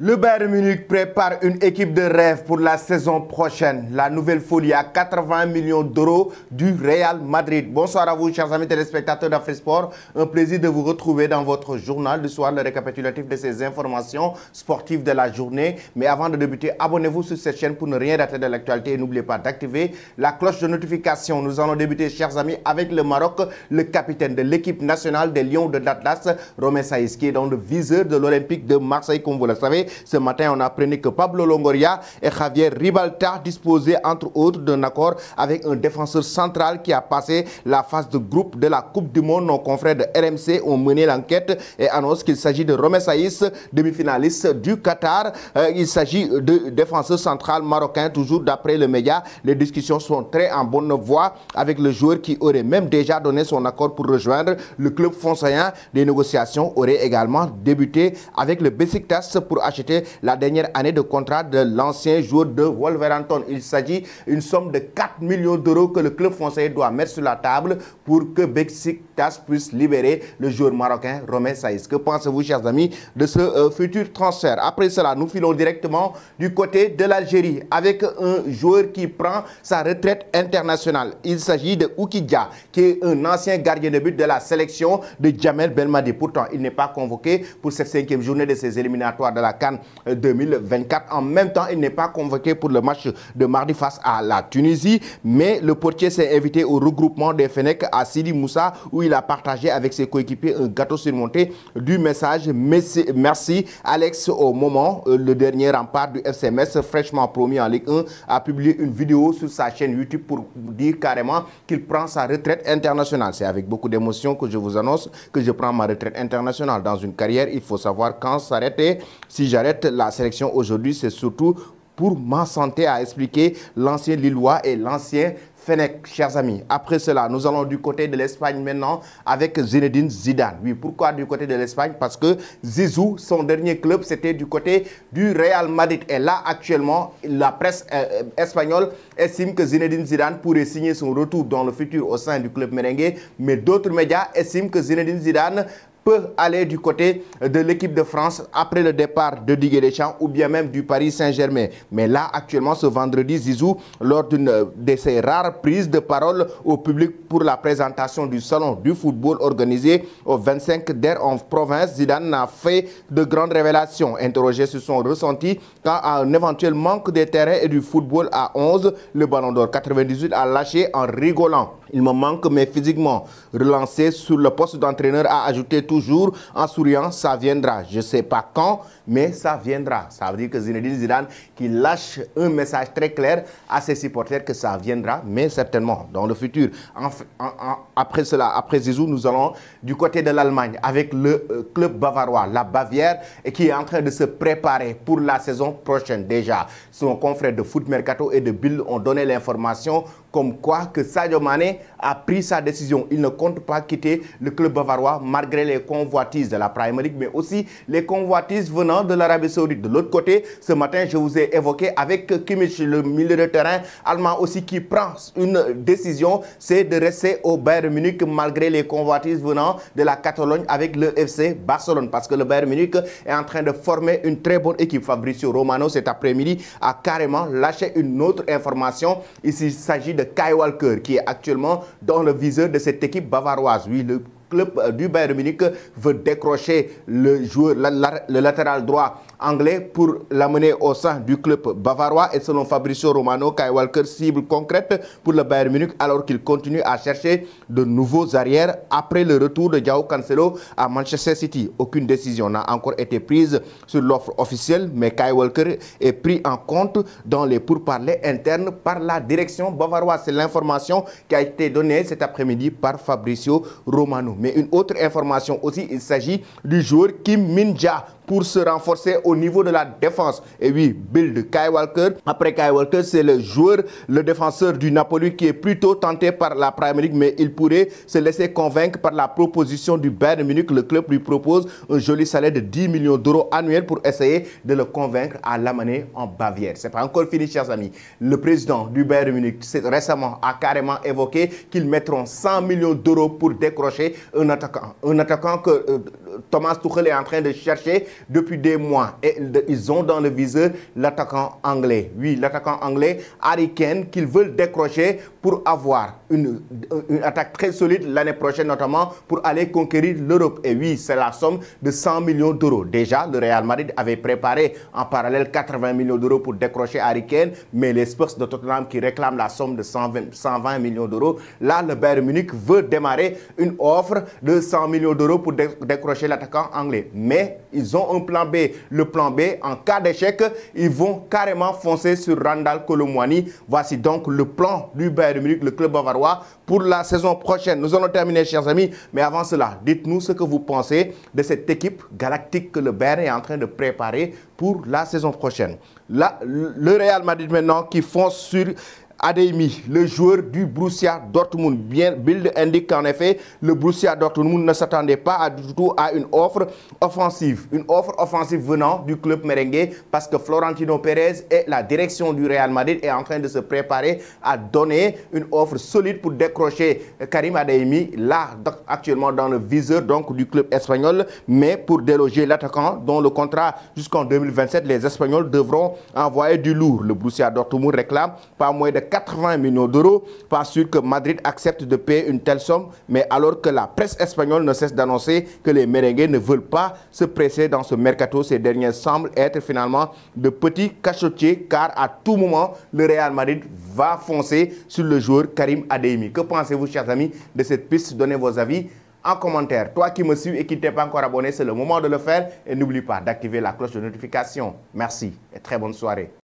Le Bayern Munich prépare une équipe de rêve pour la saison prochaine. La nouvelle folie à 80 millions d'euros du Real Madrid. Bonsoir à vous, chers amis téléspectateurs d'Afrisport. Un plaisir de vous retrouver dans votre journal du soir, le récapitulatif de ces informations sportives de la journée. Mais avant de débuter, abonnez-vous sur cette chaîne pour ne rien rater de l'actualité et n'oubliez pas d'activer la cloche de notification. Nous allons débuter, chers amis, avec le Maroc, le capitaine de l'équipe nationale des Lions de l'Atlas, Romain Saïs, qui est dans le viseur de l'Olympique de Marseille, comme vous le savez. Ce matin, on a appris que Pablo Longoria et Javier Ribalta disposaient entre autres d'un accord avec un défenseur central qui a passé la phase de groupe de la Coupe du Monde. Nos confrères de RMC ont mené l'enquête et annoncent qu'il s'agit de Romain Saïs, demi-finaliste du Qatar. Il s'agit de défenseur central marocain, toujours d'après le média. Les discussions sont très en bonne voie avec le joueur qui aurait même déjà donné son accord pour rejoindre le club foncéen. Les négociations auraient également débuté avec le Besiktas pour acheter la dernière année de contrat de l'ancien joueur de Wolverhampton. Il s'agit d'une somme de 4 millions d'euros que le club français doit mettre sur la table pour que Besiktas puisse libérer le joueur marocain Romain Saïs. Que pensez-vous, chers amis, de ce futur transfert? Après cela, nous filons directement du côté de l'Algérie avec un joueur qui prend sa retraite internationale. Il s'agit de Oukidia, qui est un ancien gardien de but de la sélection de Djamel Belmadi. Pourtant, il n'est pas convoqué pour cette 5e journée de ces éliminatoires de la CAN 2024. En même temps, il n'est pas convoqué pour le match de mardi face à la Tunisie, mais le portier s'est invité au regroupement des Fennecs à Sidi Moussa, où il a partagé avec ses coéquipiers un gâteau surmonté du message merci Alex. Au moment, le dernier rempart du FC Metz, fraîchement promu en Ligue 1, a publié une vidéo sur sa chaîne YouTube pour dire carrément qu'il prend sa retraite internationale. C'est avec beaucoup d'émotion que je vous annonce que je prends ma retraite internationale. Dans une carrière, il faut savoir quand s'arrêter. Si j'arrête la sélection aujourd'hui, c'est surtout pour ma santé, a expliqué l'ancien Lillois et l'ancien Fennec, chers amis. Après cela, nous allons du côté de l'Espagne maintenant avec Zinedine Zidane. Oui, pourquoi du côté de l'Espagne? Parce que Zizou, son dernier club, c'était du côté du Real Madrid. Et là, actuellement, la presse espagnole estime que Zinedine Zidane pourrait signer son retour dans le futur au sein du club merengue. Mais d'autres médias estiment que Zinedine Zidane peut aller du côté de l'équipe de France après le départ de Didier Deschamps ou bien même du Paris Saint-Germain. Mais là, actuellement, ce vendredi, Zizou, lors d'une de ses rares prises de parole au public pour la présentation du salon du football organisé au 25 d'Air en province, Zidane a fait de grandes révélations. Interrogé sur son ressenti quant à un éventuel manque de terrain et du football à 11, le Ballon d'Or 98 a lâché en rigolant. Il me manque, mais physiquement, relancé sur le poste d'entraîneur, a ajouté toujours en souriant, ça viendra. Je ne sais pas quand, mais ça viendra. Ça veut dire que Zinedine Zidane qui lâche un message très clair à ses supporters que ça viendra, mais certainement dans le futur. Après cela, après Zizou, nous allons du côté de l'Allemagne avec le club bavarois, la Bavière, et qui est en train de se préparer pour la saison prochaine déjà. Son confrère de Foot Mercato et de Bild ont donné l'information comme quoi que Sadio Mané a pris sa décision. Il ne compte pas quitter le club bavarois malgré les convoitises de la Premier League, mais aussi les convoitises venant de l'Arabie Saoudite. De l'autre côté, ce matin, je vous ai évoqué avec Kimmich, le milieu de terrain allemand aussi, qui prend une décision, c'est de rester au Bayern Munich malgré les convoitises venant de la Catalogne avec le FC Barcelone. Parce que le Bayern Munich est en train de former une très bonne équipe. Fabrizio Romano, cet après-midi, a carrément lâché une autre information. Ici, il s'agit de Kyle Walker, qui est actuellement dans le viseur de cette équipe bavaroise. Oui, le club du Bayern Munich veut décrocher le joueur, le latéral droit anglais pour l'amener au sein du club bavarois. Et selon Fabrizio Romano, Kyle Walker cible concrète pour le Bayern Munich alors qu'il continue à chercher de nouveaux arrières après le retour de João Cancelo à Manchester City. Aucune décision n'a encore été prise sur l'offre officielle, mais Kyle Walker est pris en compte dans les pourparlers internes par la direction bavaroise. C'est l'information qui a été donnée cet après-midi par Fabrizio Romano. Mais une autre information aussi, il s'agit du joueur Kim Min-jae pour se renforcer au niveau de la défense. Et oui, Bild, Kyle Walker. Après Kyle Walker, c'est le joueur, le défenseur du Napoli qui est plutôt tenté par la Premier League, mais il pourrait se laisser convaincre par la proposition du Bayern Munich. Le club lui propose un joli salaire de 10 millions d'euros annuels pour essayer de le convaincre à l'amener en Bavière. C'est pas encore fini, chers amis. Le président du Bayern Munich récemment a carrément évoqué qu'ils mettront 100 millions d'euros pour décrocher un attaquant que Thomas Tuchel est en train de chercher depuis des mois et ils ont dans le viseur l'attaquant anglais. Oui, l'attaquant anglais Harry Kane qu'ils veulent décrocher pour avoir une attaque très solide l'année prochaine, notamment pour aller conquérir l'Europe. Et oui, c'est la somme de 100 millions d'euros. Déjà, le Real Madrid avait préparé en parallèle 80 millions d'euros pour décrocher Harry Kane, mais les Spurs de Tottenham qui réclament la somme de 120 millions d'euros. Là, le Bayern Munich veut démarrer une offre de 100 millions d'euros pour décrocher l'attaquant anglais. Mais ils ont un plan B. Le plan B, en cas d'échec, ils vont carrément foncer sur Randal Kolo Muani. Voici donc le plan du Bayern Munich, le club bavarois, pour la saison prochaine. Nous allons terminer, chers amis, mais avant cela, dites-nous ce que vous pensez de cette équipe galactique que le Bayern est en train de préparer pour la saison prochaine. Là, le Real Madrid maintenant qui fonce sur Adeyemi, le joueur du Borussia Dortmund. Bien, Bild indique qu'en effet, le Borussia Dortmund ne s'attendait pas du tout à une offre offensive. Une offre offensive venant du club merengue parce que Florentino Pérez et la direction du Real Madrid est en train de se préparer à donner une offre solide pour décrocher Karim Adeyemi, là actuellement dans le viseur donc, du club espagnol. Mais pour déloger l'attaquant dont le contrat jusqu'en 2027, les Espagnols devront envoyer du lourd. Le Borussia Dortmund réclame pas moins de 80 millions d'euros. Pas sûr que Madrid accepte de payer une telle somme, mais alors que la presse espagnole ne cesse d'annoncer que les merengues ne veulent pas se presser dans ce mercato, ces derniers semblent être finalement de petits cachotiers, car à tout moment, le Real Madrid va foncer sur le joueur Karim Adeyemi. Que pensez-vous, chers amis, de cette piste? Donnez vos avis en commentaire. Toi qui me suis et qui ne t'es pas encore abonné, c'est le moment de le faire. Et n'oublie pas d'activer la cloche de notification. Merci et très bonne soirée.